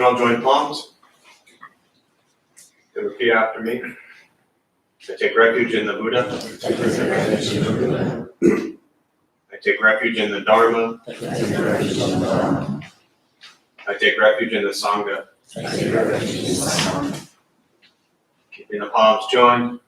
All join palms. And repeat after me. I take refuge in the Buddha. I take refuge in the Dharma. I take refuge in the Sangha. Keeping the palms joined.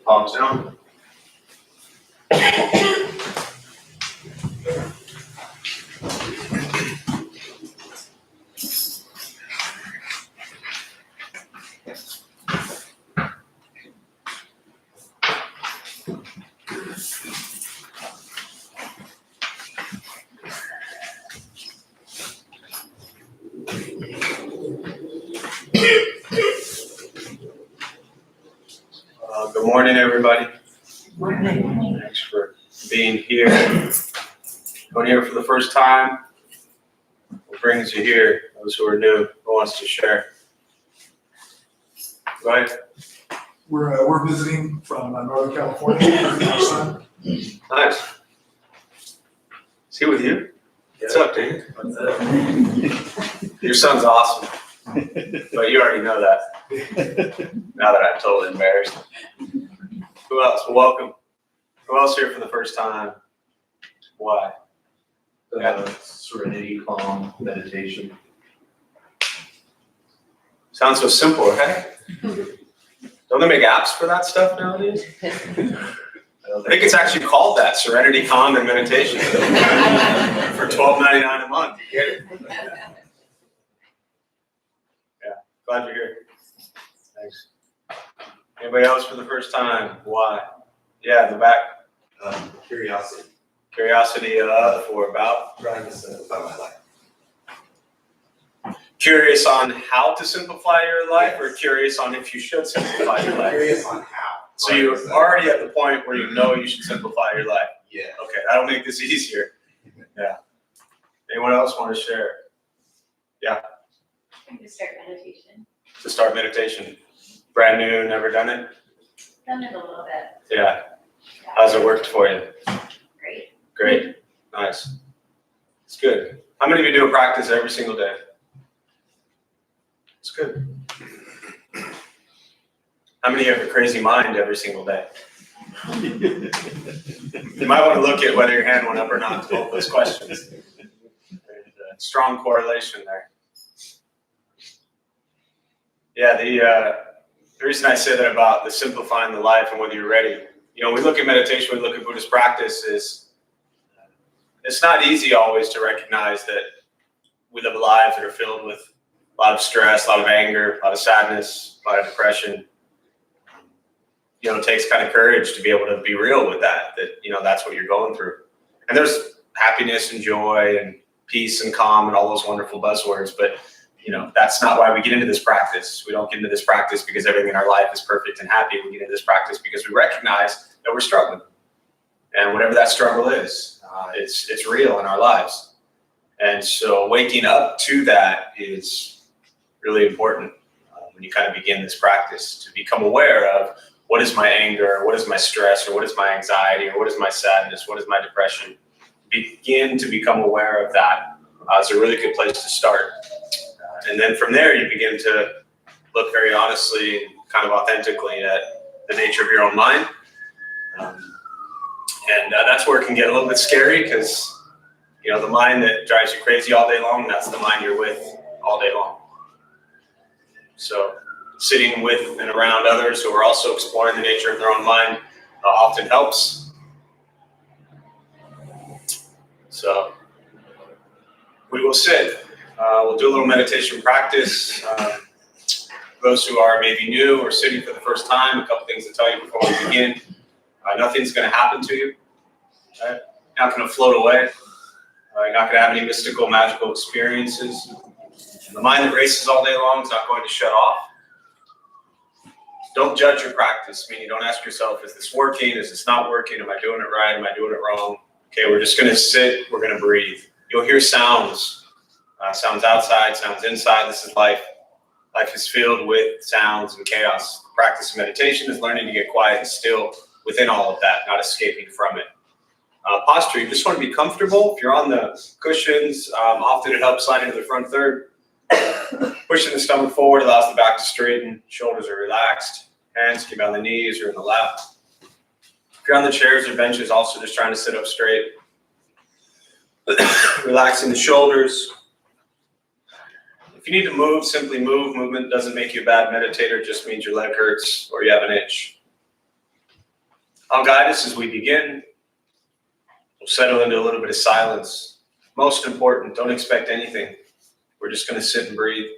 Palms down. Good morning, everybody. Morning. Thanks for being here. Going here for the first time. What brings you here? Those who are new, who wants to share? Go ahead. We're visiting from Northern California. Our son. Nice. Is he with you? What's up, dude? Your son's awesome. But you already know that. Now that I'm totally embarrassed. Who else? Welcome. Who else here for the first time? Why? Serenity, calm, meditation. Sounds so simple, right? Don't they make apps for that stuff nowadays? I think it's actually called that, Serenity, Calm, and Meditation. For $12.99 a month. You get it? Yeah, glad you're here. Thanks. Anybody else for the first time? Why? Yeah, in the back. Curiosity. Curiosity for about? Trying to simplify my life. Curious on how to simplify your life, or curious on if you should simplify your life? Curious on how. So you're already at the point where you know you should simplify your life. Yeah. Okay, that'll make this easier. Yeah. Anyone else want to share? Yeah. To start meditation. To start meditation. Brand new, never done it? Done it a little bit. Yeah. How's it worked for you? Great. Great. Nice. It's good. How many of you do a practice every single day? It's good. How many have a crazy mind every single day? You might want to look at whether your hand went up or not to both those questions. There's a strong correlation there. Yeah, the reason I say that about the simplifying the life and whether you're ready, we look at meditation, we look at Buddhist practice, it's not easy always to recognize that we live lives that are filled with a lot of stress, a lot of anger, a lot of sadness, a lot of depression. It takes kind of courage to be able to be real with that that's what you're going through. And there's happiness and joy and peace and calm and all those wonderful buzzwords, but that's not why we get into this practice. We don't get into this practice because everything in our life is perfect and happy. We get into this practice because we recognize that we're struggling. And whatever that struggle is, it's real in our lives. And so waking up to that is really important when you kind of begin this practice, to become aware of what is my anger, or what is my stress, or what is my anxiety, or what is my sadness, what is my depression. Begin to become aware of that. It's a really good place to start. And then from there, you begin to look very honestly and kind of authentically at the nature of your own mind. And that's where it can get a little bit scary, because, the mind that drives you crazy all day long, that's the mind you're with all day long. So Sitting with and around others who are also exploring the nature of their own mind often helps. So we will sit. We'll do a little meditation practice. Those who are maybe new or sitting for the first time, a couple things to tell you before we begin. Nothing's going to happen to you. Right? You're not going to float away. You're not going to have any mystical, magical experiences. The mind that races all day long is not going to shut off. Don't judge your practice, meaning don't ask yourself, is this working? Is this not working? Am I doing it right? Am I doing it wrong? Okay, we're just going to sit. We're going to breathe. You'll hear sounds. Sounds outside, sounds inside. This is life. Life is filled with sounds and chaos. The practice of meditation is learning to get quiet and still within all of that, not escaping from it. Posture, you just want to be comfortable. If you're on the cushions, often it helps slide into the front third. Pushing the stomach forward allows the back to straighten, shoulders are relaxed, hands keep on the knees or in the lap. If you're on the chairs or benches, also just trying to sit up straight. Relaxing the shoulders. If you need to move, simply move. Movement doesn't make you a bad meditator, it just means your leg hurts or you have an itch. I'll guide us as we begin. We'll settle into a little bit of silence. Most important, don't expect anything. We're just going to sit and breathe.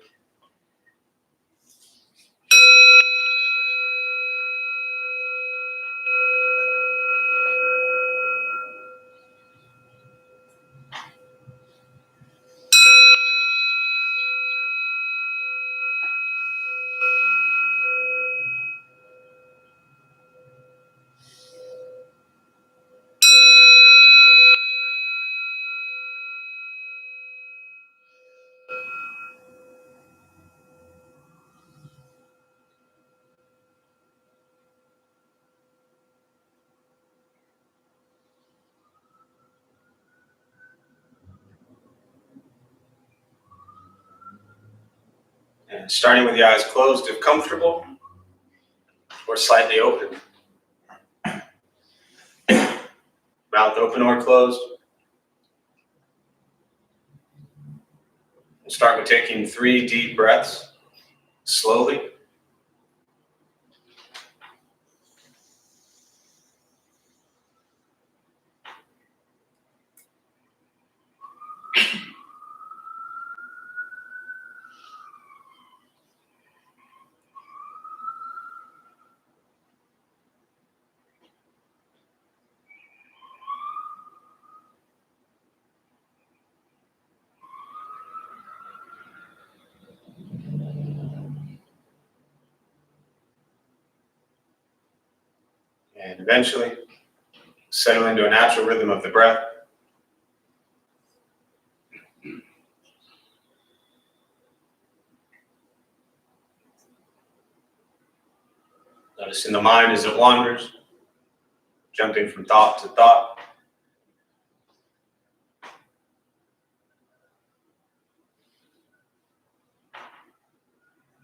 And starting with the eyes closed if comfortable, or slightly open. Mouth open or closed. We'll start with taking 3 deep breaths, slowly. And eventually, settle into a natural rhythm of the breath. Noticing the mind as it wanders, jumping from thought to thought.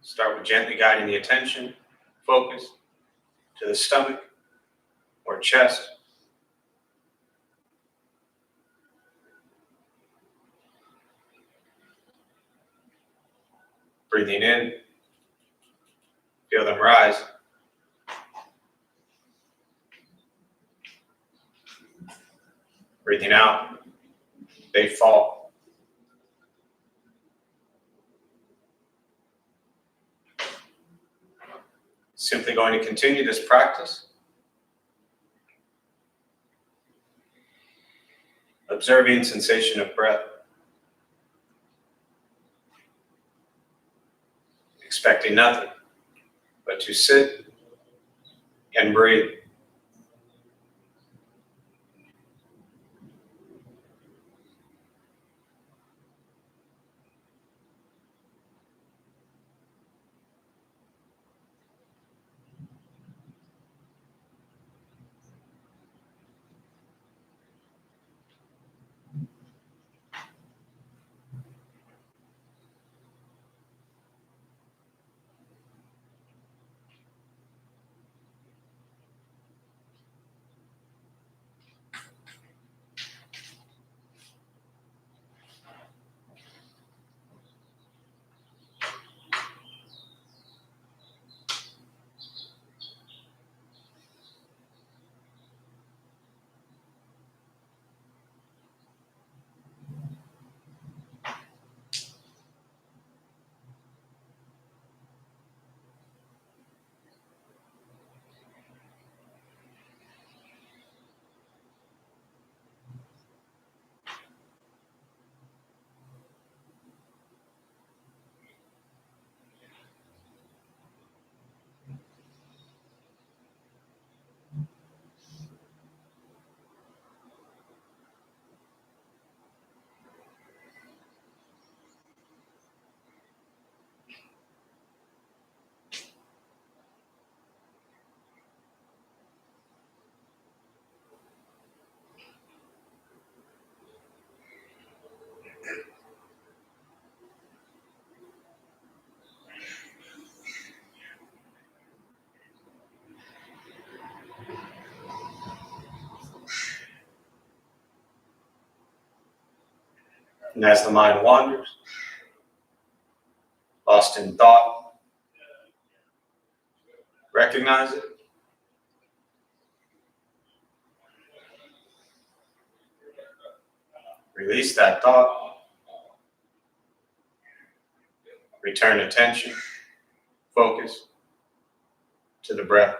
Start with gently guiding the attention, focus, to the stomach or chest. Breathing in, feel them rise. Breathing out, they fall. Simply going to continue this practice, observing sensation of breath, expecting nothing but to sit and breathe. And as the mind wanders, lost in thought, recognize it. Release that thought. Return attention, focus to the breath.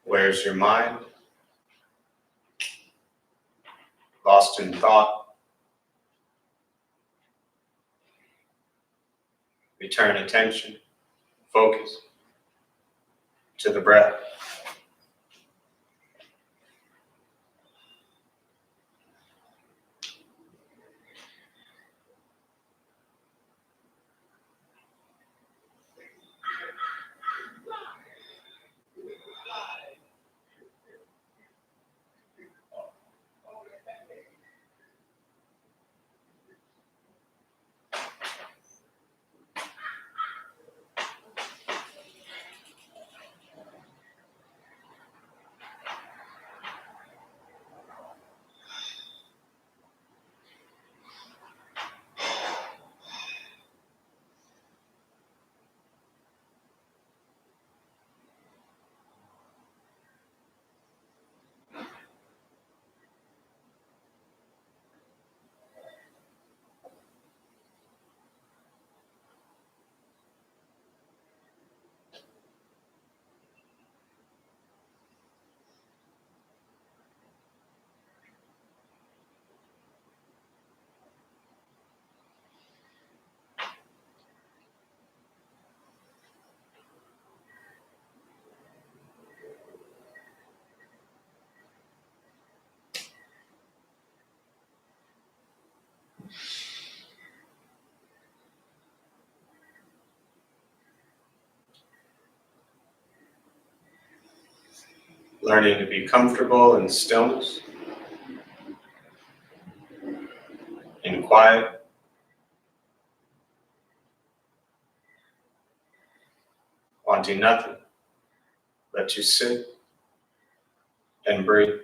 Where's your mind? Lost in thought. Return attention, focus to the breath. Learning to be comfortable in stillness, in quiet, wanting nothing, let you sit and breathe.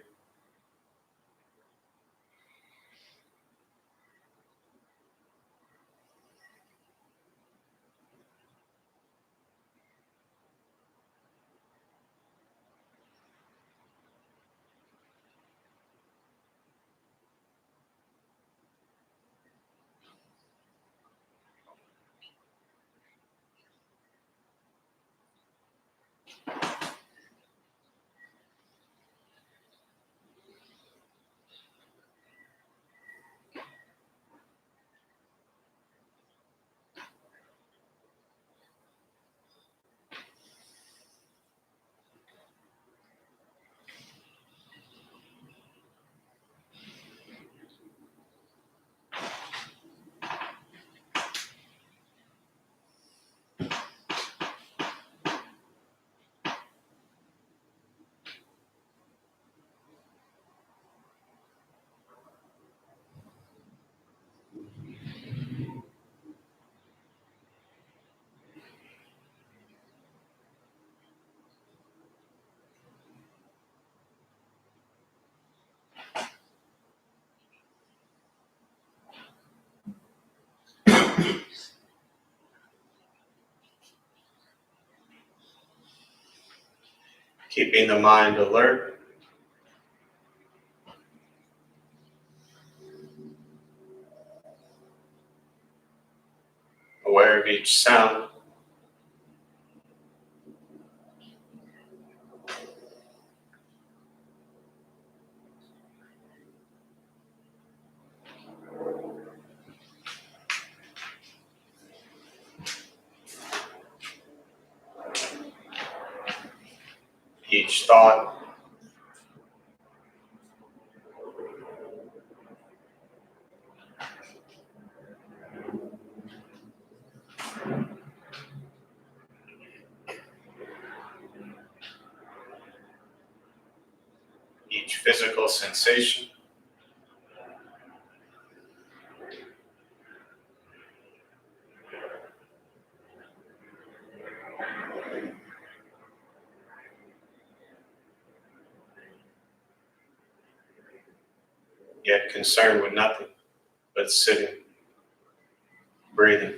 Keeping the mind alert. Aware of each sound. Each thought. Each physical sensation. Yet concerned with nothing but sitting, breathing.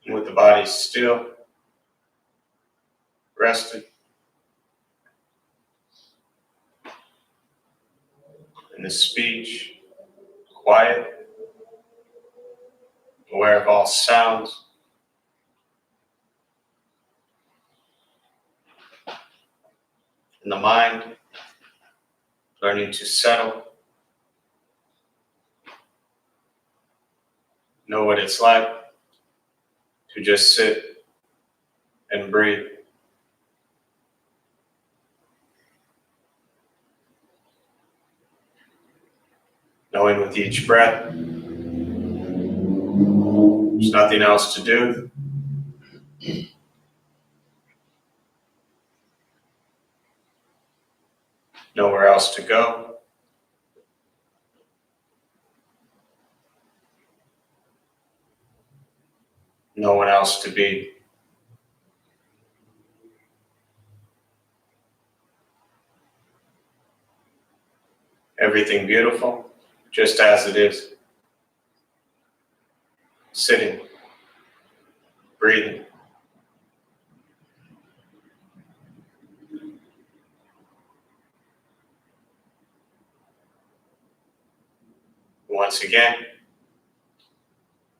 And with the body still, rested, and the speech quiet, aware of all sounds, and the mind learning to settle, know what it's like to just sit and breathe. Knowing with each breath, there's nothing else to do. Nowhere else to go. No one else to be. Everything beautiful, just as it is. Sitting, breathing. Once again,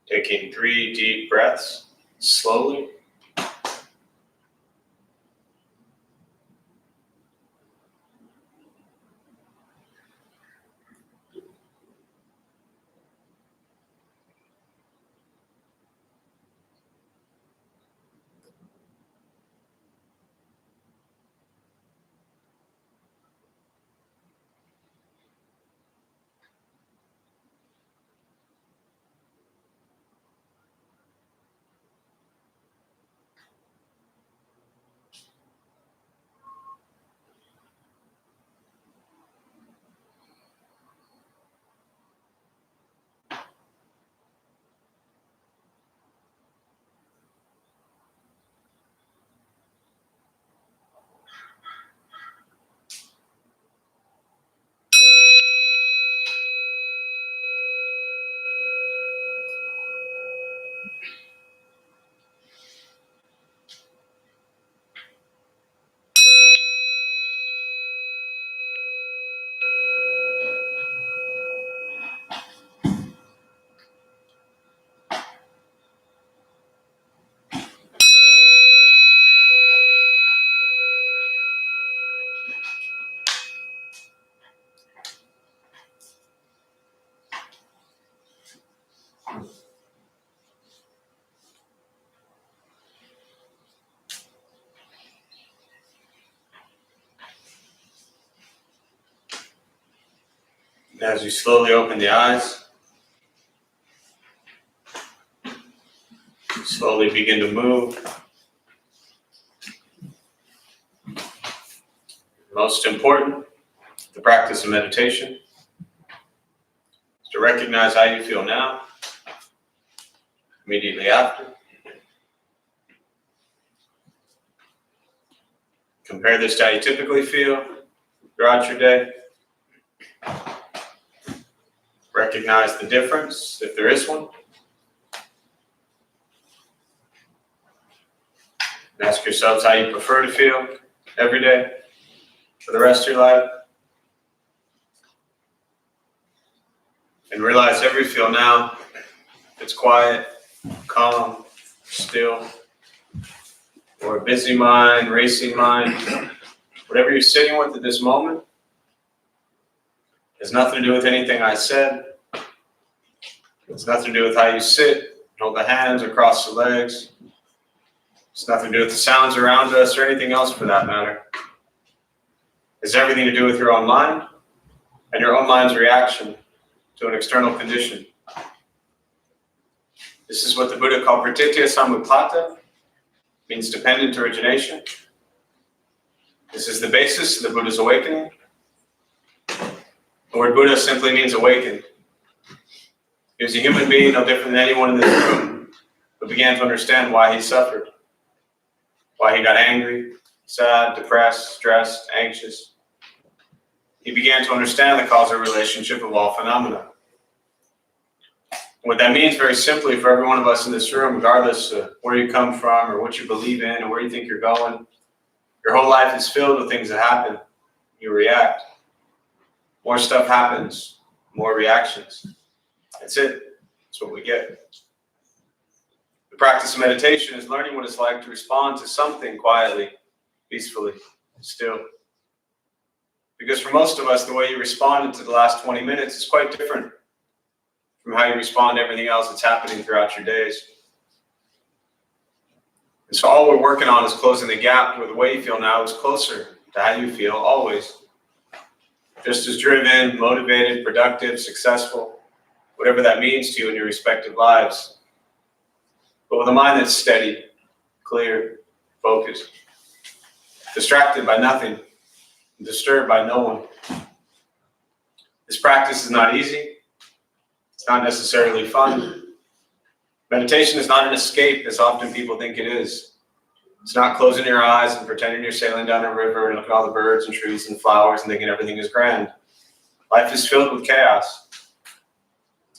taking 3 deep breaths, slowly. As you slowly open the eyes, slowly begin to move. Most important, the practice of meditation is to recognize how you feel now, immediately after. Compare this to how you typically feel throughout your day. Recognize the difference, if there is one. And ask yourselves how you prefer to feel every day for the rest of your life. And realize every feel now, it's quiet, calm, still, or a busy mind, racing mind, whatever you're sitting with at this moment, has nothing to do with anything I said. It's nothing to do with how you sit, hold the hands or cross the legs. It's nothing to do with the sounds around us or anything else for that matter. It's everything to do with your own mind and your own mind's reaction to an external condition. This is what the Buddha called pratitya samutpata, means dependent origination. This is the basis of the Buddha's awakening. The word Buddha simply means awakened. He was a human being, no different than anyone in this room, but began to understand why he suffered, why he got angry, sad, depressed, stressed, anxious. He began to understand the causal relationship of all phenomena. What that means very simply for every one of us in this room, regardless of where you come from or what you believe in or where you think you're going, your whole life is filled with things that happen. You react. More stuff happens, more reactions. That's it. That's what we get. The practice of meditation is learning what it's like to respond to something quietly, peacefully, still. Because for most of us, the way you responded to the last 20 minutes is quite different from how you respond to everything else that's happening throughout your days. And so all we're working on is closing the gap where the way you feel now is closer to how you feel always. Just as driven, motivated, productive, successful, whatever that means to you in your respective lives. But with a mind that's steady, clear, focused, distracted by nothing, and disturbed by no one. This practice is not easy. It's not necessarily fun. Meditation is not an escape, as often people think it is. It's not closing your eyes and pretending you're sailing down a river and looking at all the birds and trees and flowers and thinking everything is grand. Life is filled with chaos.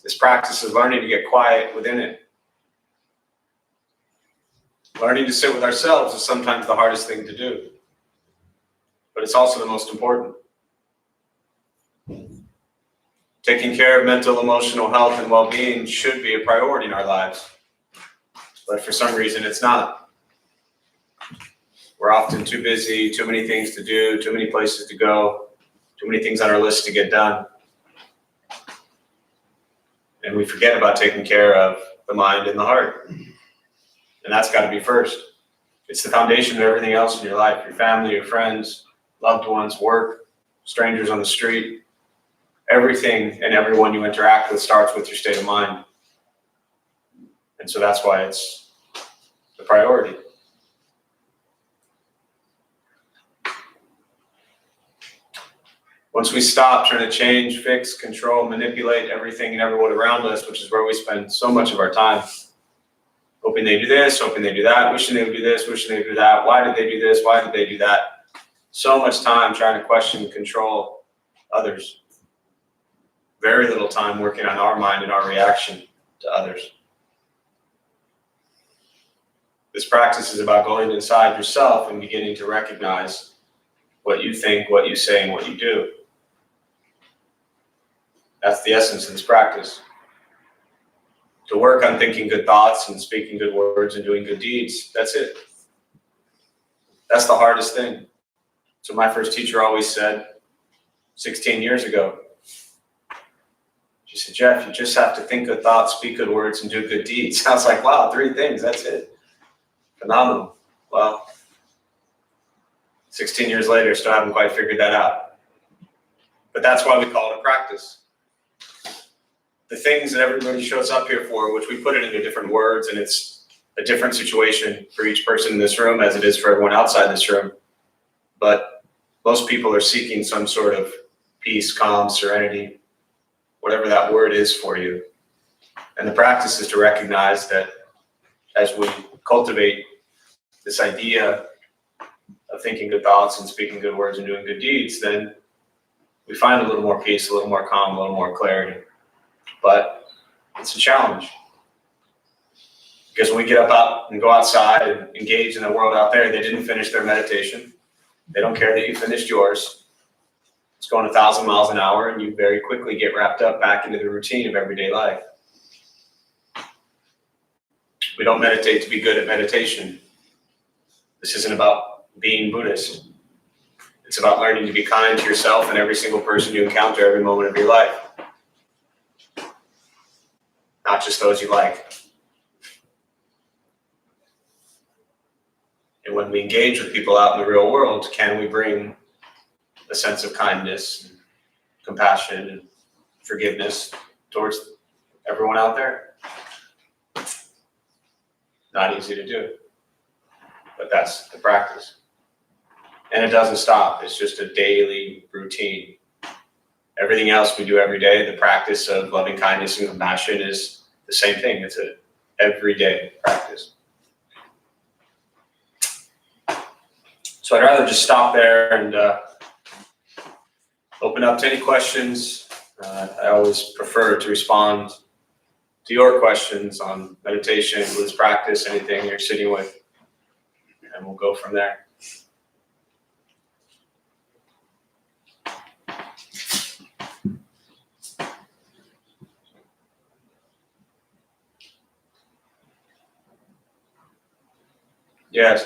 This practice is learning to get quiet within it. Learning to sit with ourselves is sometimes the hardest thing to do, but it's also the most important. Taking care of mental, emotional health and well-being should be a priority in our lives, but for some reason it's not. We're often too busy, too many things to do, too many places to go, too many things on our list to get done. And we forget about taking care of the mind and the heart. And that's got to be first. It's the foundation of everything else in your life, your family, your friends, loved ones, work, strangers on the street. Everything and everyone you interact with starts with your state of mind. And so that's why it's the priority. Once we stop trying to change, fix, control, manipulate everything and everyone around us, which is where we spend so much of our time, hoping they do this, hoping they do that, wishing they would do this, wishing they would do that, why did they do this, why did they do that? So much time trying to question and control others. Very little time working on our mind and our reaction to others. This practice is about going inside yourself and beginning to recognize what you think, what you say, and what you do. That's the essence of this practice. To work on thinking good thoughts and speaking good words and doing good deeds, that's it. That's the hardest thing. So my first teacher always said 16 years ago, she said, Jeff, you just have to think good thoughts, speak good words, and do good deeds. I was like, wow, 3 things, that's it. Phenomenal. Well, 16 years later, still haven't quite figured that out. But that's why we call it a practice. The things that everybody shows up here for, which we put it into different words, and it's a different situation for each person in this room as it is for everyone outside this room. But most people are seeking some sort of peace, calm, serenity, whatever that word is for you. And the practice is to recognize that as we cultivate this idea of thinking good thoughts and speaking good words and doing good deeds, then we find a little more peace, a little more calm, a little more clarity. But it's a challenge. Because when we get up out and go outside and engage in the world out there, they didn't finish their meditation. They don't care that you finished yours. It's going 1,000 miles an hour, and you very quickly get wrapped up back into the routine of everyday life. We don't meditate to be good at meditation. This isn't about being Buddhist. It's about learning to be kind to yourself and every single person you encounter every moment of your life. Not just those you like. And when we engage with people out in the real world, can we bring a sense of kindness, compassion, and forgiveness towards everyone out there? Not easy to do, but that's the practice. And it doesn't stop. It's just a daily routine. Everything else we do every day, the practice of loving kindness and compassion, is the same thing. It's an everyday practice. So I'd rather just stop there and open up to any questions. I always prefer to respond to your questions on meditation, Buddhist practice, anything you're sitting with, and we'll go from there. Yes.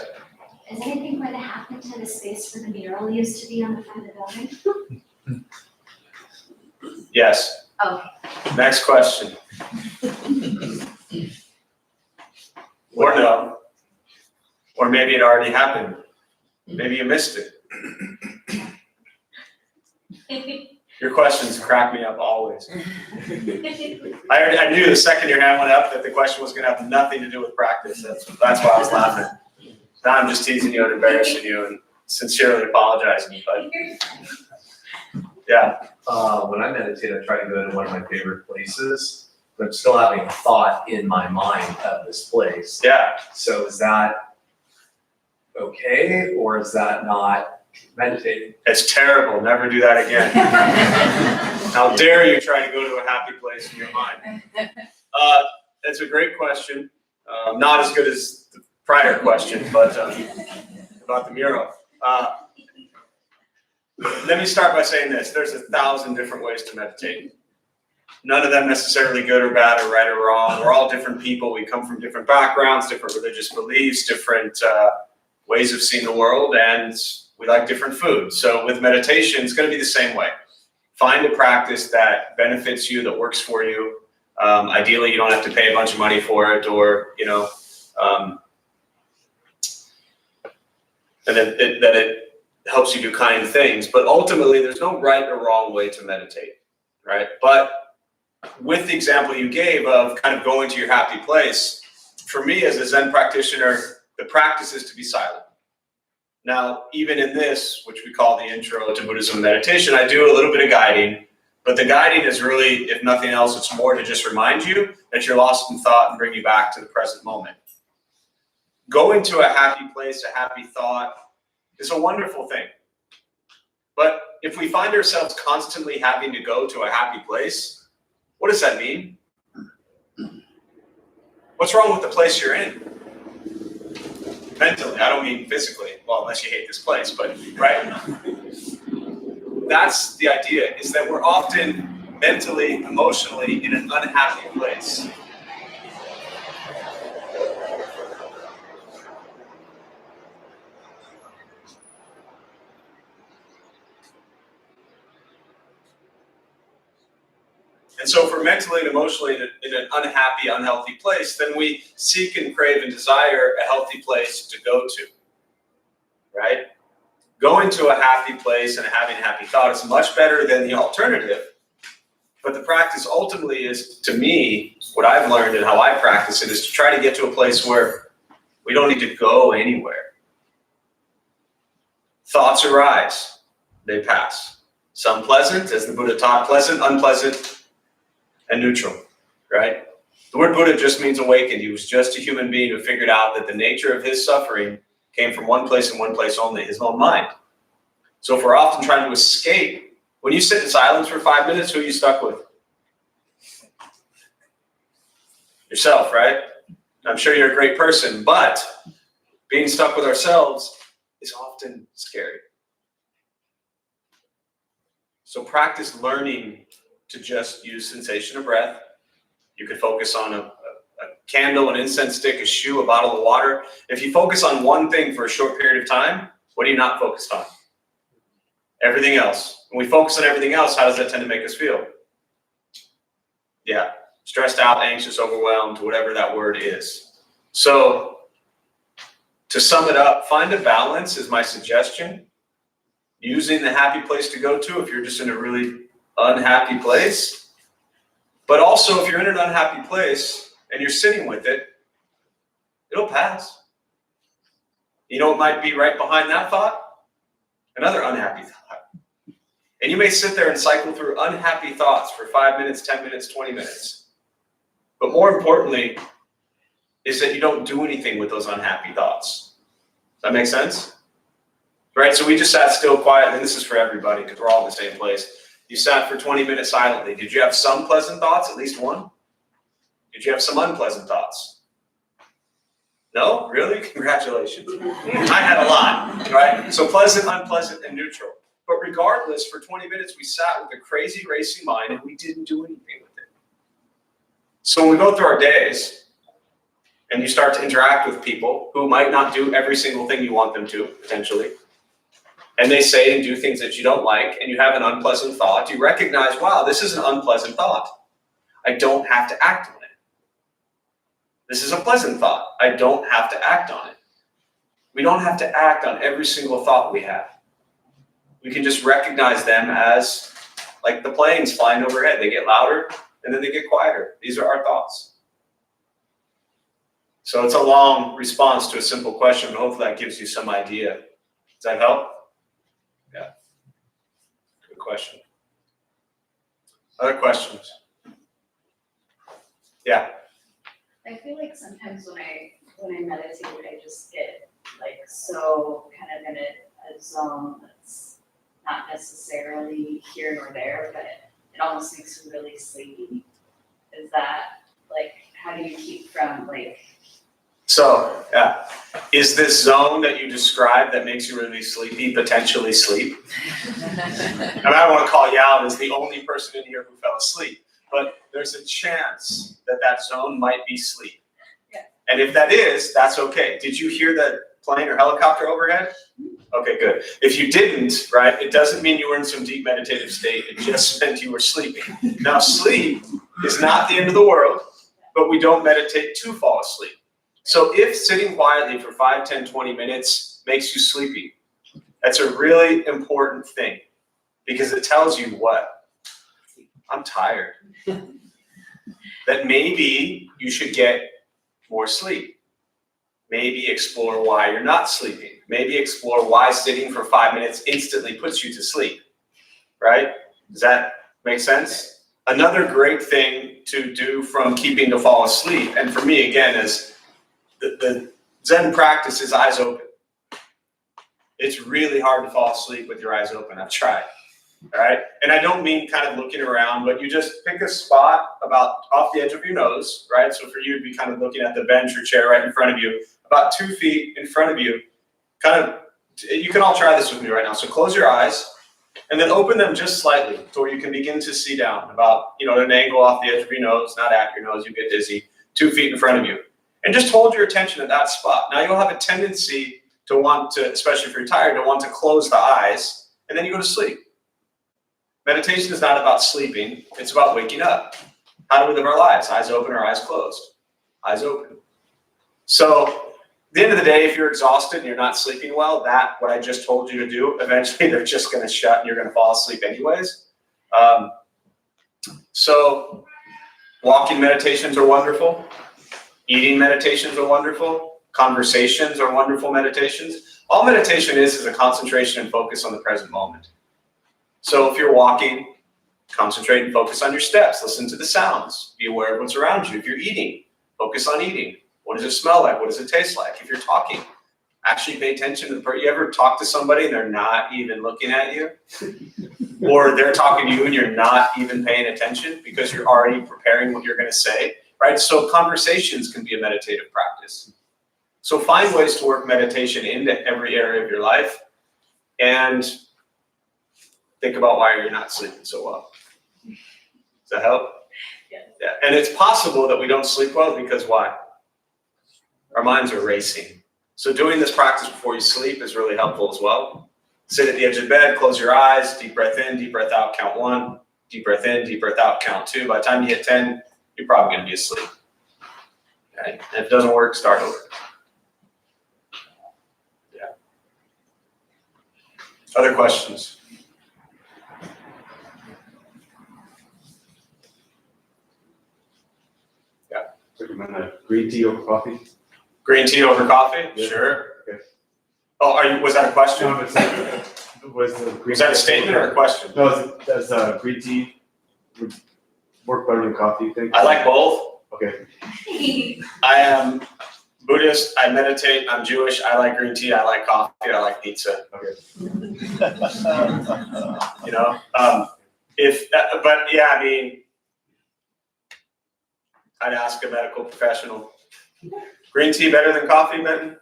Is anything going to happen to the space where the mural used to be on the front of the building? Yes. Oh. Next question. Or no. Or maybe it already happened. Maybe you missed it. Your questions crack me up always. I knew the second your hand went up that the question was going to have nothing to do with practice. That's why I was laughing. Now I'm just teasing you and embarrassing you and sincerely apologizing. But yeah. When I meditate, I try to go to one of my favorite places, but I'm still having a thought in my mind of this place. Yeah. So is that okay, or is that not meditating? It's terrible. Never do that again. How dare you try to go to a happy place in your mind? That's a great question. Not as good as the prior question, but about the mural. Let me start by saying this. There's 1,000 different ways to meditate. None of them necessarily good or bad or right or wrong. We're all different people. We come from different backgrounds, different religious beliefs, different ways of seeing the world, and we like different food. So with meditation, it's going to be the same way. Find a practice that benefits you, that works for you. Ideally, you don't have to pay a bunch of money for it, or, and that it helps you do kind things. But ultimately, there's no right or wrong way to meditate, right? But with the example you gave of kind of going to your happy place, for me as a Zen practitioner, the practice is to be silent. Now, even in this, which we call the intro to Buddhism meditation, I do a little bit of guiding, but the guiding is really, if nothing else, it's more to just remind you that you're lost in thought and bring you back to the present moment. Going to a happy place, a happy thought, is a wonderful thing. But if we find ourselves constantly having to go to a happy place, what does that mean? What's wrong with the place you're in? Mentally, I don't mean physically, well, unless you hate this place, but right? That's the idea, is that we're often mentally, emotionally in an unhappy place. And so if we're mentally and emotionally in an unhappy, unhealthy place, then we seek and crave and desire a healthy place to go to, right? Going to a happy place and having a happy thought is much better than the alternative. But the practice ultimately is, to me, what I've learned and how I practice it is to try to get to a place where we don't need to go anywhere. Thoughts arise, they pass. Some pleasant, as the Buddha taught, pleasant, unpleasant, and neutral, right? The word Buddha just means awakened. He was just a human being who figured out that the nature of his suffering came from one place and one place only, his own mind. So if we're often trying to escape, when you sit in silence for 5 minutes, who are you stuck with? Yourself, right? I'm sure you're a great person, but being stuck with ourselves is often scary. So practice learning to just use sensation of breath. You could focus on a candle, an incense stick, a shoe, a bottle of water. If you focus on one thing for a short period of time, what are you not focused on? Everything else. When we focus on everything else, how does that tend to make us feel? Yeah, stressed out, anxious, overwhelmed, whatever that word is. So to sum it up, find a balance is my suggestion. Using the happy place to go to if you're just in a really unhappy place. But also if you're in an unhappy place and you're sitting with it, it'll pass. You know what might be right behind that thought? Another unhappy thought. And you may sit there and cycle through unhappy thoughts for 5 minutes, 10 minutes, 20 minutes. But more importantly, is that you don't do anything with those unhappy thoughts. Does that make sense? Right, so we just sat still quietly, and this is for everybody because we're all in the same place. You sat for 20 minutes silently. Did you have some pleasant thoughts, at least one? Did you have some unpleasant thoughts? No? Really? Congratulations. I had a lot, right? So pleasant, unpleasant, and neutral. But regardless, for 20 minutes, we sat with a crazy racing mind and we didn't do anything with it. So when we go through our days and you start to interact with people who might not do every single thing you want them to, potentially, and they say and do things that you don't like, and you have an unpleasant thought, you recognize, wow, this is an unpleasant thought. I don't have to act on it. This is a pleasant thought. I don't have to act on it. We don't have to act on every single thought we have. We can just recognize them as like the planes flying overhead. They get louder and then they get quieter. These are our thoughts. So it's a long response to a simple question, but hopefully that gives you some idea. Does that help? Yeah. Good question. Other questions? Yeah. I feel like sometimes when I meditate, I just get like so kind of in a zone that's not necessarily here nor there, but it almost makes me really sleepy. Is that like, how do you keep from like? So, yeah, is this zone that you described that makes you really sleepy potentially sleep? And I don't want to call you out as the only person in here who fell asleep, but there's a chance that that zone might be sleep. Yeah. And if that is, that's okay. Did you hear that plane or helicopter overhead? Okay, good. If you didn't, right, it doesn't mean you were in some deep meditative state. It just meant you were sleeping. Now, sleep is not the end of the world, but we don't meditate to fall asleep. So if sitting quietly for 5, 10, 20 minutes makes you sleepy, that's a really important thing because it tells you what? I'm tired. That maybe you should get more sleep. Maybe explore why you're not sleeping. Maybe explore why sitting for 5 minutes instantly puts you to sleep, right? Does that make sense? Another great thing to do from keeping to fall asleep, and for me, again, is the Zen practice is eyes open. It's really hard to fall asleep with your eyes open. I've tried, all right? And I don't mean kind of looking around, but you just pick a spot about off the edge of your nose, right? So for you to be kind of looking at the bench or chair right in front of you, about 2 feet in front of you, kind of, you can all try this with me right now. So close your eyes and then open them just slightly to where you can begin to see down about, at an angle off the edge of your nose, not at your nose, you get dizzy, 2 feet in front of you. And just hold your attention at that spot. Now you'll have a tendency to want to, especially if you're tired, to want to close the eyes and then you go to sleep. Meditation is not about sleeping, it's about waking up. How do we live our lives? Eyes open or eyes closed? Eyes open. So at the end of the day, if you're exhausted and you're not sleeping well, what I just told you to do, eventually they're just going to shut and you're going to fall asleep anyways. So walking meditations are wonderful. Eating meditations are wonderful. Conversations are wonderful meditations. All meditation is a concentration and focus on the present moment. So if you're walking, concentrate and focus on your steps. Listen to the sounds. Be aware of what's around you. If you're eating, focus on eating. What does it smell like? What does it taste like? If you're talking, actually pay attention to the person. You ever talk to somebody and they're not even looking at you? Or they're talking to you and you're not even paying attention because you're already preparing what you're going to say, right? So conversations can be a meditative practice. So find ways to work meditation into every area of your life and think about why you're not sleeping so well. Does that help? Yes. Yeah. And it's possible that we don't sleep well because why? Our minds are racing. So doing this practice before you sleep is really helpful as well. Sit at the edge of the bed, close your eyes, deep breath in, deep breath out, count 1. Deep breath in, deep breath out, count 2. By the time you hit 10, you're probably going to be asleep. Okay? And if it doesn't work, start over. Yeah. Other questions? Recommend a green tea over coffee? Green tea over coffee? Yeah. Sure. Okay. Oh, was that a question? No, it's Was that a statement or a question? No, does green tea would work better than coffee, you think? I like both. Okay. I am Buddhist, I meditate, I'm Jewish, I like green tea, I like coffee, I like pizza. Okay. But yeah, I mean, I'd ask a medical professional. Green tea better than coffee, Benton?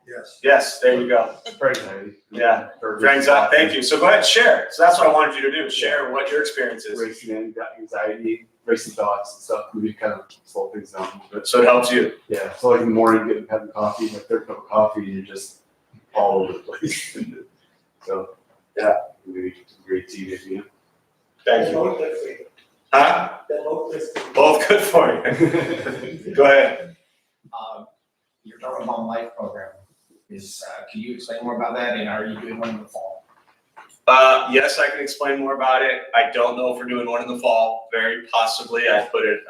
Yes. Yes, there you go. For anxiety. Yeah. For anxiety, thank you. So go ahead, share. So that's what I wanted you to do, share what your experience is. Racing anxiety, racing thoughts and stuff, maybe kind of slow things down a little bit. So it helps you. Yeah, so like in the morning, having coffee, my third cup of coffee, you're just all over the place. So, yeah, maybe some great tea, maybe. Thank you. Huh? Both good for you. Go ahead. Your Dharma Life program is, can you explain more about that, and are you doing one in the fall? Yes, I can explain more about it. I don't know if we're doing one in the fall. Very possibly. I put it,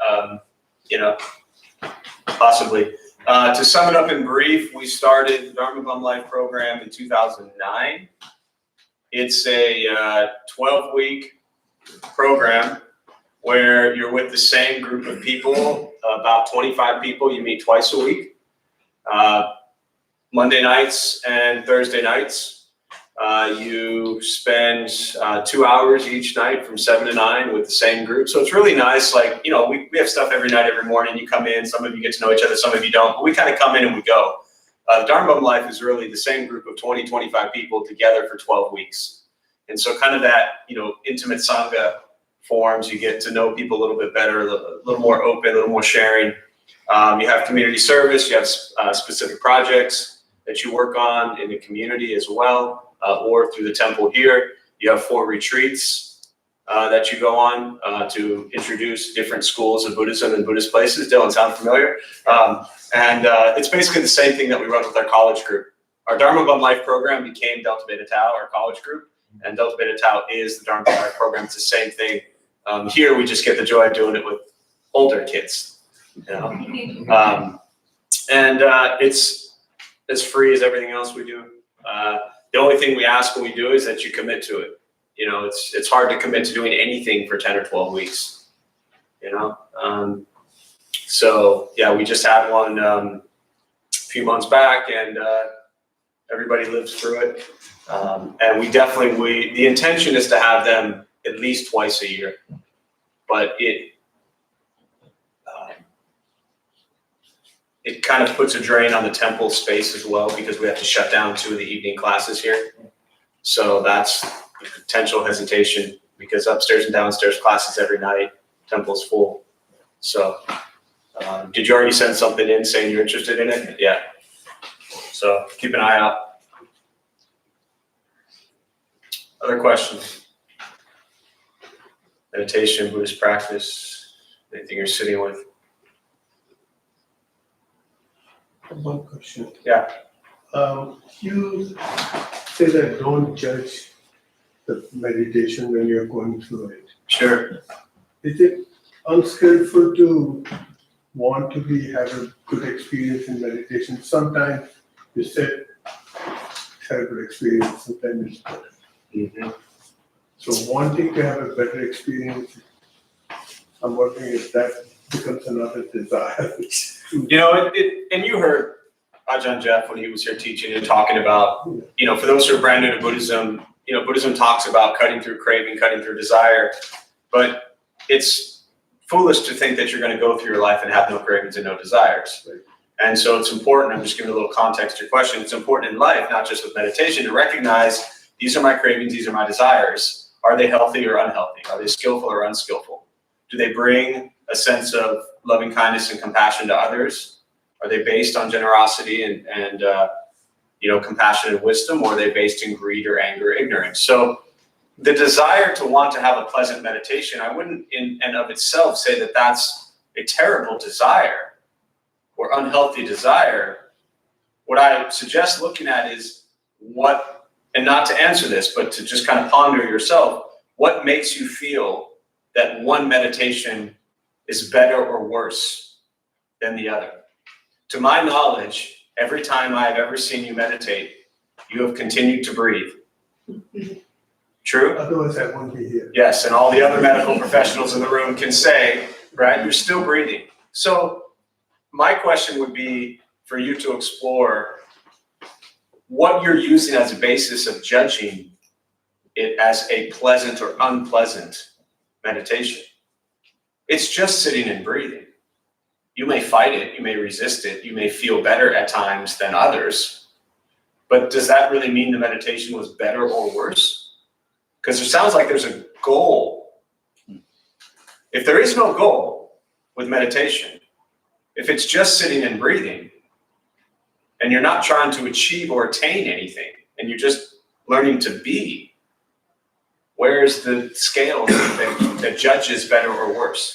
possibly. To sum it up in brief, we started the Dharma Bum Life program in 2009. It's a 12-week program where you're with the same group of people, about 25 people. You meet twice a week, Monday nights and Thursday nights. You spend 2 hours each night from 7 to 9 with the same group. So it's really nice. Like, we have stuff every night, every morning. You come in, some of you get to know each other, some of you don't, but we kind of come in and we go. The Dharma Bum Life is really the same group of 20, 25 people together for 12 weeks. And so kind of that, intimate Sangha forms, you get to know people a little bit better, a little more open, a little more sharing. You have community service, you have specific projects that you work on in the community as well, or through the temple here. You have 4 retreats that you go on to introduce different schools of Buddhism and Buddhist places. Dylan, sound familiar? It's basically the same thing that we run with our college group. Our Dharma Bum Life program became Delta Beta Tau, our college group, and Delta Beta Tau is the Dharma Bum Life program. It's the same thing. Here we just get the joy of doing it with older kids, it's as free as everything else we do. The only thing we ask when we do is that you commit to it. It's hard to commit to doing anything for 10 or 12 weeks. So yeah, we just had one a few months back, and everybody lives through it. And the intention is to have them at least twice a year, but it kind of puts a drain on the temple space as well, because we have to shut down 2 of the evening classes here. So that's the potential hesitation, because upstairs and downstairs classes every night, temple's full. So did you already send something in saying you're interested in it? Yeah. So keep an eye out. Other questions? Meditation, Buddhist practice, anything you're sitting with? One question. Yeah. You say that don't judge the meditation when you're going through it. Sure. Is it unskillful to want to have a good experience in meditation? Sometimes you said terrible experience, sometimes it's better. Mm-hmm. So wanting to have a better experience, I'm wondering if that becomes another desire. And you heard Ajahn Jeff when he was here teaching and talking about, for those who are brand new to Buddhism, Buddhism talks about cutting through craving, cutting through desire, but it's foolish to think that you're going to go through your life and have no cravings and no desires. Right. And so it's important, I'm just giving a little context to your question, it's important in life, not just with meditation, to recognize these are my cravings, these are my desires. Are they healthy or unhealthy? Are they skillful or unskillful? Do they bring a sense of loving kindness and compassion to others? Are they based on generosity and compassion and wisdom, or are they based in greed or anger or ignorance? So the desire to want to have a pleasant meditation, I wouldn't in and of itself say that that's a terrible desire or unhealthy desire. What I suggest looking at is and not to answer this, but to just kind of ponder yourself, what makes you feel that one meditation is better or worse than the other? To my knowledge, every time I've ever seen you meditate, you have continued to breathe. True? Otherwise I won't be here. Yes, and all the other medical professionals in the room can say, right, you're still breathing. So my question would be for you to explore what you're using as a basis of judging it as a pleasant or unpleasant meditation. It's just sitting and breathing. You may fight it, you may resist it, you may feel better at times than others, but does that really mean the meditation was better or worse? Because it sounds like there's a goal. If there is no goal with meditation, if it's just sitting and breathing, and you're not trying to achieve or attain anything, and you're just learning to be, where's the scale that judges better or worse?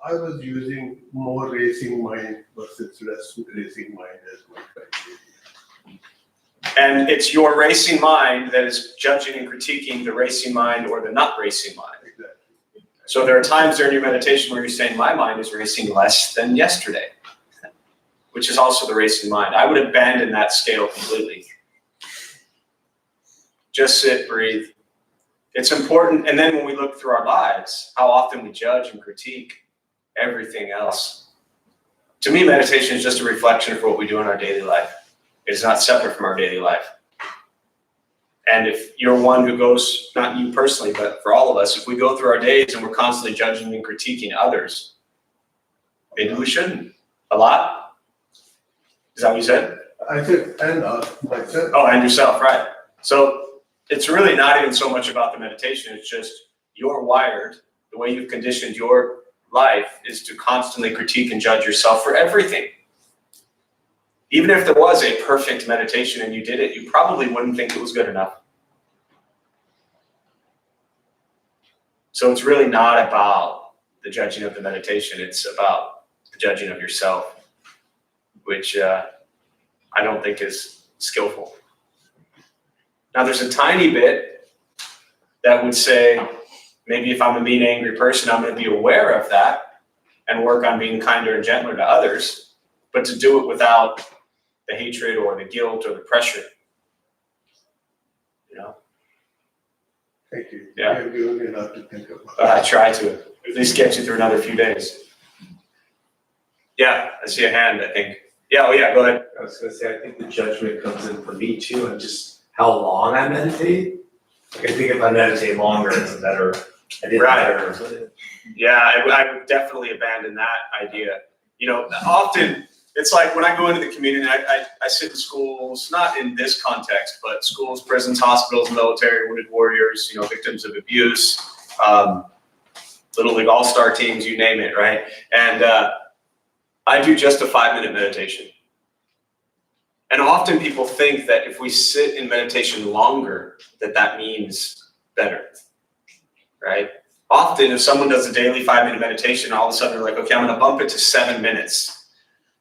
I was using more racing mind versus less racing mind as my criteria. And it's your racing mind that is judging and critiquing the racing mind or the not racing mind. Exactly. So there are times during your meditation where you're saying, my mind is racing less than yesterday, which is also the racing mind. I would abandon that scale completely. Just sit, breathe. It's important. And then when we look through our lives, how often we judge and critique everything else. To me, meditation is just a reflection of what we do in our daily life. It's not separate from our daily life. And if you're one who goes, not you personally, but for all of us, if we go through our days and we're constantly judging and critiquing others, maybe we shouldn't. A lot? Is that what you said? I said, and myself. Oh, and yourself, right. So it's really not even so much about the meditation. It's just you're wired, the way you've conditioned your life is to constantly critique and judge yourself for everything. Even if there was a perfect meditation and you did it, you probably wouldn't think it was good enough. So it's really not about the judging of the meditation. It's about the judging of yourself, which I don't think is skillful. Now, there's a tiny bit that would say, maybe if I'm a mean, angry person, I'm going to be aware of that and work on being kinder and gentler to others, but to do it without the hatred or the guilt or the pressure. You know? Thank you. Yeah. You have given me a lot to think about. I try to at least get you through another few days. Yeah, I see a hand, I think. Yeah, oh yeah, go ahead. I was gonna say, I think the judgment comes in for me too, and just how long I meditate. Like, I think if I meditate longer, it's better. I did Right. better. Yeah, I would definitely abandon that idea. You know, often it's like when I go into the community, I sit in schools, not in this context, but schools, prisons, hospitals, military, wounded warriors, you know, victims of abuse, Little League All-Star teams, you name it, right? And I do just a 5-minute meditation. And often people think that if we sit in meditation longer, that means better, right? Often if someone does a daily 5-minute meditation, all of a sudden they're like, okay, I'm gonna bump it to 7 minutes.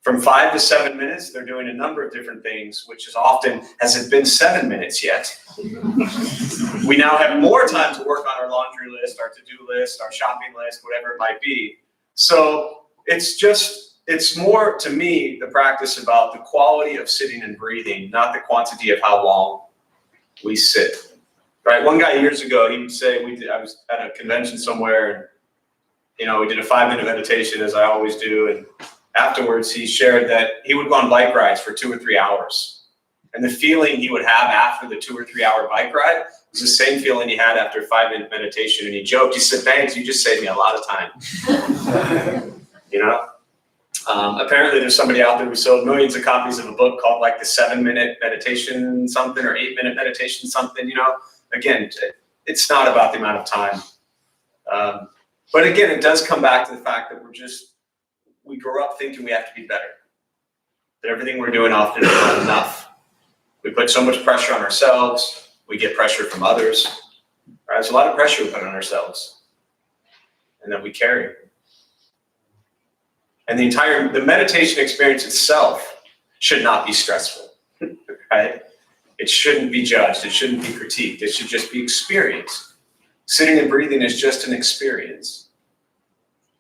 From 5 to 7 minutes, they're doing a number of different things, which is often, has it been 7 minutes yet? We now have more time to work on our laundry list, our to-do list, our shopping list, whatever it might be. So it's more, to me, the practice about the quality of sitting and breathing, not the quantity of how long we sit. Right? One guy years ago, he would say, I was at a convention somewhere, and you know, we did a 5-minute meditation, as I always do, and afterwards he shared that he would go on bike rides for 2 or 3 hours. And the feeling he would have after the 2 or 3 hour bike ride was the same feeling he had after a 5-minute meditation. And he joked, he said, thanks, you just saved me a lot of time. You know? Apparently there's somebody out there who sold millions of copies of a book called like the 7-minute meditation something or 8-minute meditation something, you know? Again, it's not about the amount of time. But again, it does come back to the fact that we grow up thinking we have to be better. That everything we're doing often is not enough. We put so much pressure on ourselves. We get pressure from others. Right? There's a lot of pressure we put on ourselves and that we carry. And the meditation experience itself should not be stressful, right? It shouldn't be judged. It shouldn't be critiqued. It should just be experienced. Sitting and breathing is just an experience.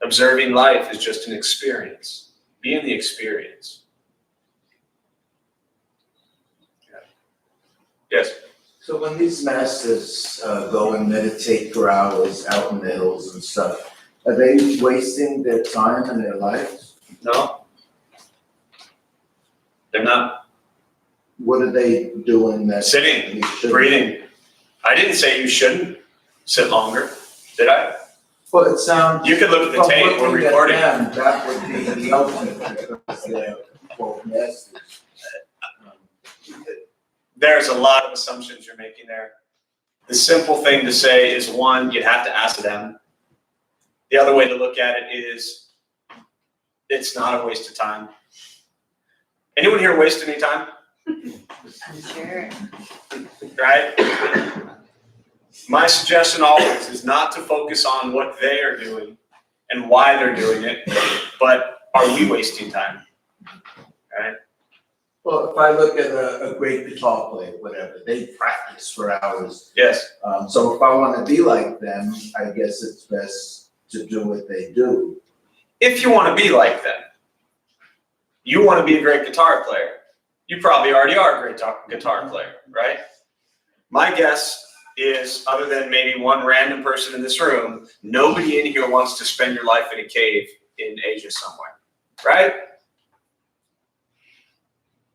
Observing life is just an experience. Be in the experience. Yeah. Yes? So when these masters go and meditate for hours out in the hills and stuff, are they wasting their time and their lives? No? They're not. What are they doing that? Sitting, we shouldn't? breathing. I didn't say you shouldn't sit longer, did I? Well, it sounds. You can look at the from tape, we're looking at recording. them, that would be the ultimate, because they're both masters. There's a lot of assumptions you're making there. The simple thing to say is, one, you'd have to ask them. The other way to look at it is, it's not a waste of time. Anyone here waste any time? I'm sure. Right? My suggestion always is not to focus on what they are doing and why they're doing it, but are we wasting time? Right? Well, if I look at a great guitar player, whatever, they practice for hours. Yes. So if I wanna be like them, I guess it's best to do what they do. If you want to be like them, you want to be a great guitar player. You probably already are a great guitar player, right? My guess is, other than maybe one random person in this room, nobody in here wants to spend your life in a cave in Asia somewhere, right?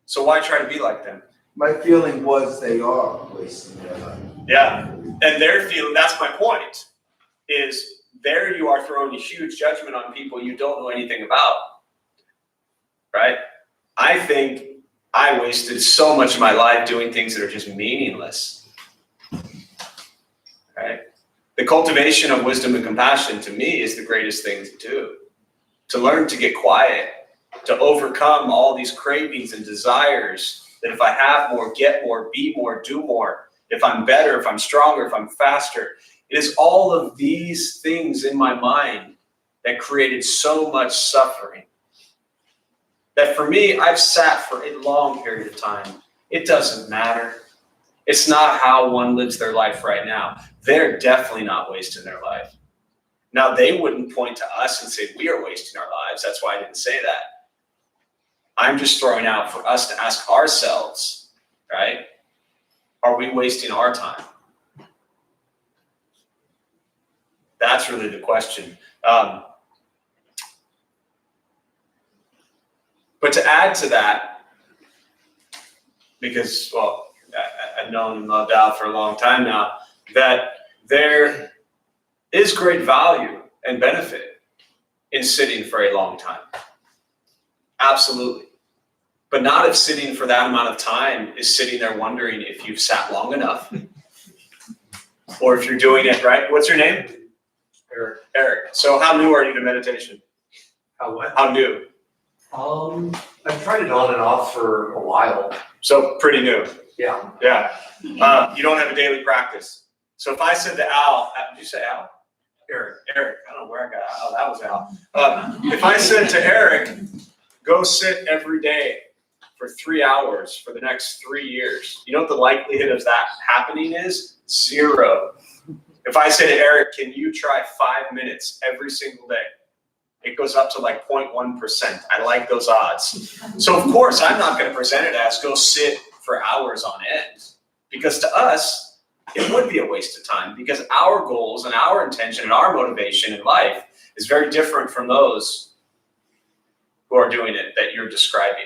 So why try to be like them? My feeling was they are wasting their life. Yeah, and they're feeling, that's my point, is there you are throwing a huge judgment on people you don't know anything about, right? I think I wasted so much of my life doing things that are just meaningless, right? The cultivation of wisdom and compassion, to me, is the greatest thing to do. To learn to get quiet, to overcome all these cravings and desires that if I have more, get more, be more, do more, if I'm better, if I'm stronger, if I'm faster. It is all of these things in my mind that created so much suffering. That for me, I've sat for a long period of time. It doesn't matter. It's not how one lives their life right now. They're definitely not wasting their life. Now, they wouldn't point to us and say, we are wasting our lives. That's why I didn't say that. I'm just throwing out for us to ask ourselves, right? Are we wasting our time? That's really the question. But to add to that, because, well, I've known and loved Al for a long time now, that there is great value and benefit in sitting for a long time. Absolutely. But not if sitting for that amount of time is sitting there wondering if you've sat long enough or if you're doing it right. What's your name? Eric. Eric. So how new are you to meditation? How what? How new? I've tried it on and off for a while. So pretty new. Yeah. Yeah. You don't have a daily practice. So if I said to Al, did you say Al? Eric. Eric. I don't know where I got Al. That was Al. If I said to Eric, go sit every day for 3 hours for the next 3 years, you know what the likelihood of that happening is? 0. If I say to Eric, can you try 5 minutes every single day? It goes up to like 0.1%. I like those odds. So of course, I'm not going to present it as go sit for hours on end, because to us, it would be a waste of time, because our goals and our intention and our motivation in life is very different from those who are doing it that you're describing.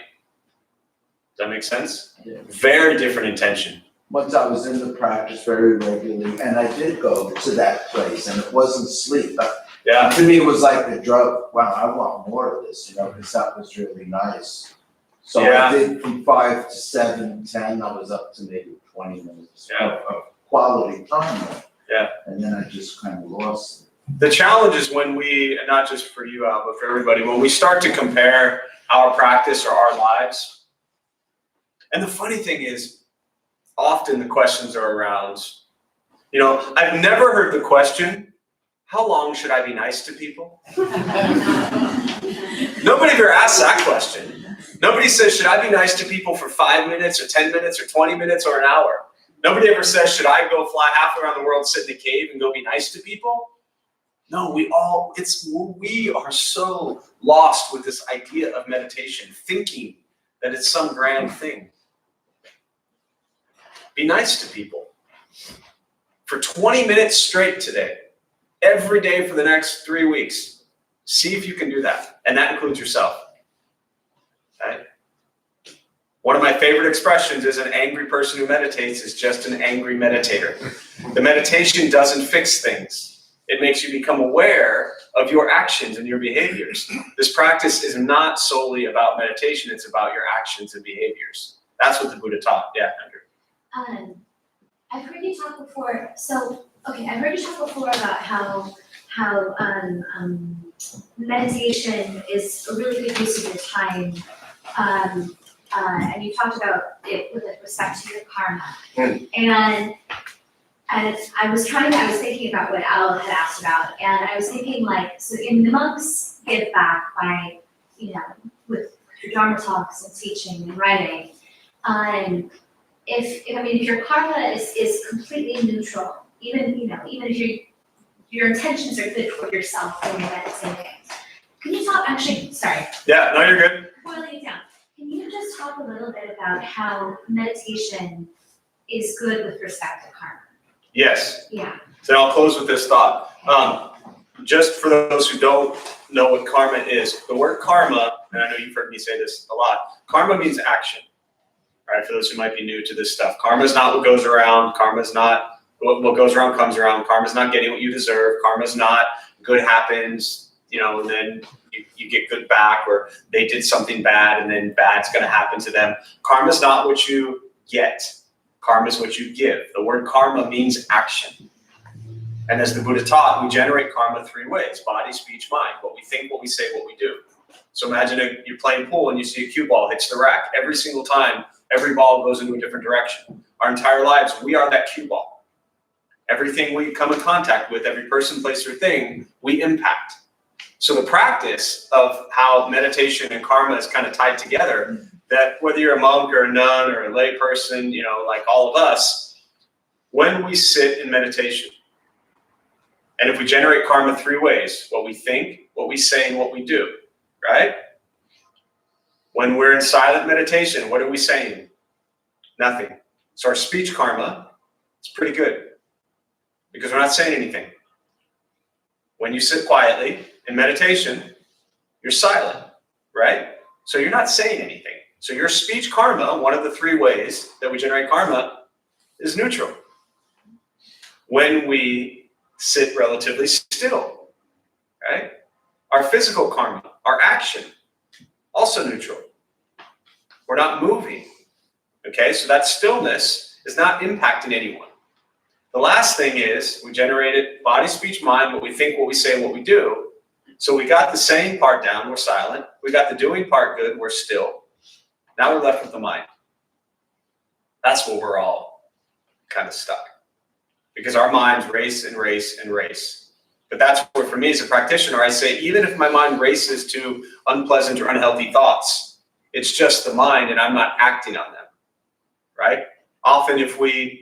Does that make sense? Yeah. Very different intention. Once I was in the practice very regularly, and I did go to that place, and it wasn't sleep. Yeah. To me, it was like a drug. Wow, I want more of this, because that was really nice. So Yeah. I did from 5 to 7, 10, I was up to maybe 20 minutes Yeah. of quality time. Yeah. And then I just kind of lost it. The challenge is when we, and not just for you, Al, but for everybody, when we start to compare our practice or our lives. And the funny thing is, often the questions are around, I've never heard the question, how long should I be nice to people? Nobody ever asks that question. Nobody says, should I be nice to people for 5 minutes or 10 minutes or 20 minutes or an hour? Nobody ever says, should I go fly halfway around the world, sit in a cave and go be nice to people? No, we are so lost with this idea of meditation, thinking that it's some grand thing. Be nice to people for 20 minutes straight today, every day for the next 3 weeks. See if you can do that. And that includes yourself. Okay? One of my favorite expressions is an angry person who meditates is just an angry meditator. The meditation doesn't fix things. It makes you become aware of your actions and your behaviors. This practice is not solely about meditation, it's about your actions and behaviors. That's what the Buddha taught. Yeah, Andrew. I've heard you talk before, I've heard you talk before about how meditation is a really good use of your time. And you talked about it with respect to your karma. And I was thinking about what Al had asked about, and I was thinking so in the monks give back by, with Dharma talks and teaching and writing. If your karma is completely neutral, even if your intentions are good for yourself when you're meditating. Can you talk, sorry. Yeah, no, you're good. Boiling it down, can you just talk a little bit about how meditation is good with respect to karma? Yes. Yeah. So I'll close with this thought. Just for those who don't know what karma is, the word karma, and I know you've heard me say this a lot, karma means action, right? For those who might be new to this stuff. Karma is not what goes around. Karma is not what goes around comes around. Karma is not getting what you deserve. Karma is not good happens, and then you get good back, or they did something bad and then bad's going to happen to them. Karma is not what you get. Karma is what you give. The word karma means action. And as the Buddha taught, we generate karma 3 ways: body, speech, mind. What we think, what we say, what we do. So imagine you're playing pool and you see a cue ball hits the rack. Every single time, every ball goes into a different direction. Our entire lives, we are that cue ball. Everything we come in contact with, every person, place, or thing, we impact. So the practice of how meditation and karma is kind of tied together, that whether you're a monk or a nun or a lay person, like all of us, when we sit in meditation, and if we generate karma 3 ways: what we think, what we say, and what we do, right? When we're in silent meditation, what are we saying? Nothing. So our speech karma is pretty good because we're not saying anything. When you sit quietly in meditation, you're silent, right? So you're not saying anything. So your speech karma, one of the 3 ways that we generate karma, is neutral. When we sit relatively still, right? Our physical karma, our action, also neutral. We're not moving, okay? So that stillness is not impacting anyone. The last thing is we generated body, speech, mind, what we think, what we say, what we do. So we got the saying part down, we're silent. We got the doing part good, we're still. Now we're left with the mind. That's where we're all kind of stuck. Because our minds race and race and race. But that's where, for me as a practitioner, I say, even if my mind races to unpleasant or unhealthy thoughts, it's just the mind and I'm not acting on them, right? Often if we,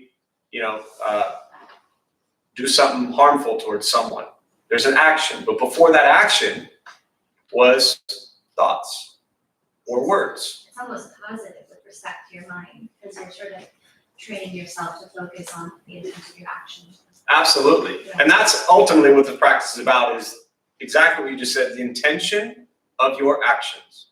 do something harmful towards someone, there's an action. But before that action was thoughts or words. It's almost positive with respect to your mind, because you're sort of training yourself to focus on the intent of your actions. Absolutely. And that's ultimately what the practice is about, is exactly what you just said, the intention of your actions.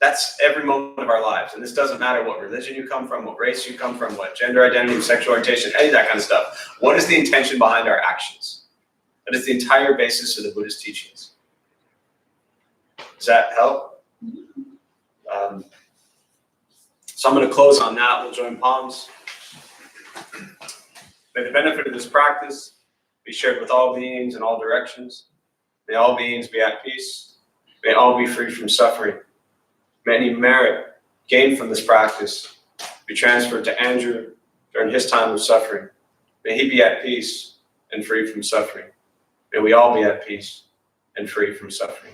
That's every moment of our lives. And this doesn't matter what religion you come from, what race you come from, what gender identity, sexual orientation, any of that kind of stuff. What is the intention behind our actions? That is the entire basis of the Buddhist teachings. Does that help? So I'm going to close on that. We'll join palms. May the benefit of this practice be shared with all beings in all directions. May all beings be at peace. May all be free from suffering. May any merit gained from this practice be transferred to Andrew during his time of suffering. May he be at peace and free from suffering. May we all be at peace and free from suffering.